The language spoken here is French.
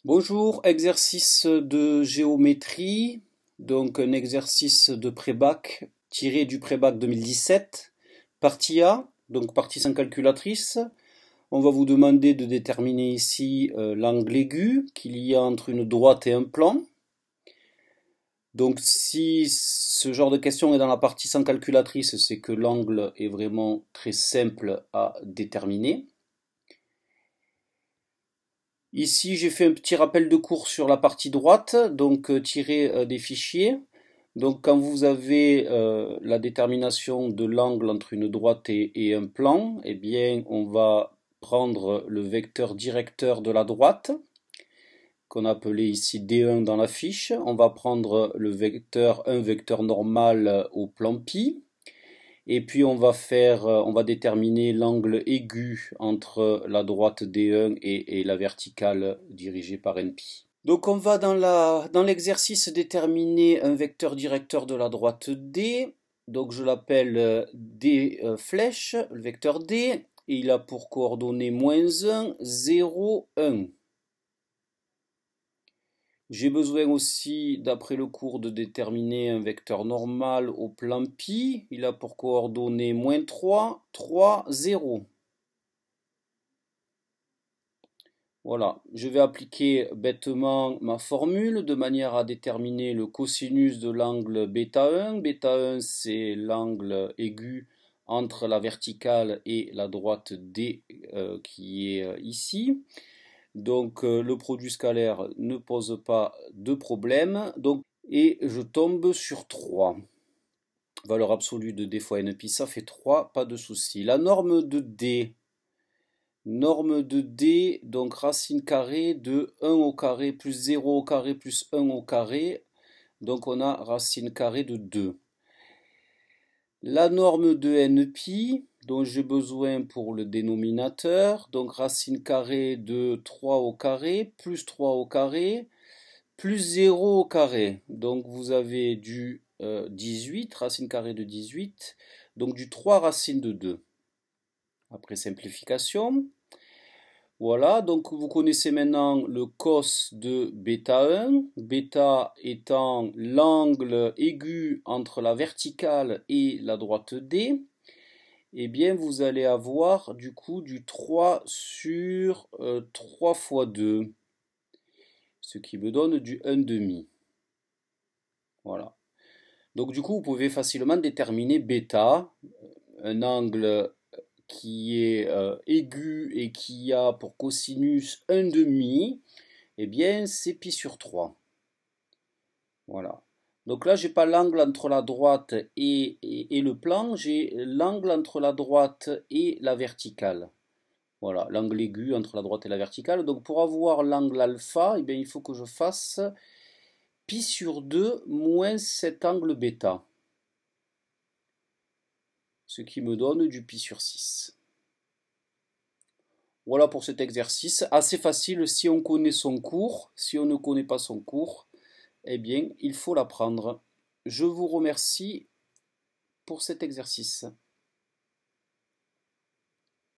Bonjour, exercice de géométrie, donc un exercice de pré-bac tiré du pré-bac 2017. Partie A, donc partie sans calculatrice. On va vous demander de déterminer ici l'angle aigu qu'il y a entre une droite et un plan. Donc si ce genre de question est dans la partie sans calculatrice, c'est que l'angle est vraiment très simple à déterminer. Ici, j'ai fait un petit rappel de cours sur la partie droite, donc tiré des fichiers. Donc quand vous avez la détermination de l'angle entre une droite et un plan, eh bien on va prendre le vecteur directeur de la droite, qu'on a appelé ici D1 dans la fiche. On va prendre un vecteur normal au plan pi. Et puis on va déterminer l'angle aigu entre la droite D1 et la verticale dirigée par NP. Donc on va dans l'exercice déterminer un vecteur directeur de la droite D. Donc je l'appelle D flèche, le vecteur D, et il a pour coordonnées -1, 0, 1. J'ai besoin aussi, d'après le cours, de déterminer un vecteur normal au plan pi. Il a pour coordonnées -3, 3, 0. Voilà, je vais appliquer bêtement ma formule de manière à déterminer le cosinus de l'angle β1. β1, c'est l'angle aigu entre la verticale et la droite D qui est ici. Donc le produit scalaire ne pose pas de problème. Et je tombe sur 3. Valeur absolue de D fois NP, ça fait 3, pas de souci. La norme de D, donc racine carrée de 1 au carré plus 0 au carré plus 1 au carré. Donc on a racine carrée de 2. La norme de NP, dont j'ai besoin pour le dénominateur, donc racine carrée de 3 au carré plus 3 au carré plus 0 au carré. Donc vous avez du 18, racine carrée de 18, donc du 3 racine de 2. Après simplification, voilà, donc vous connaissez maintenant le cos de β1, β étant l'angle aigu entre la verticale et la droite D. Eh bien vous allez avoir du coup du 3 sur 3 fois 2, ce qui me donne du 1,5. Voilà. Donc du coup, vous pouvez facilement déterminer β, un angle qui est aigu et qui a pour cosinus 1,5, eh bien c'est pi sur 3. Voilà. Donc là, j'ai pas l'angle entre la droite et le plan, j'ai l'angle entre la droite et la verticale. Voilà, l'angle aigu entre la droite et la verticale. Donc pour avoir l'angle alpha, eh bien, il faut que je fasse pi sur 2 moins cet angle β. Ce qui me donne du pi sur 6. Voilà pour cet exercice, assez facile si on connaît son cours. Si on ne connaît pas son cours, eh bien, il faut l'apprendre. Je vous remercie pour cet exercice.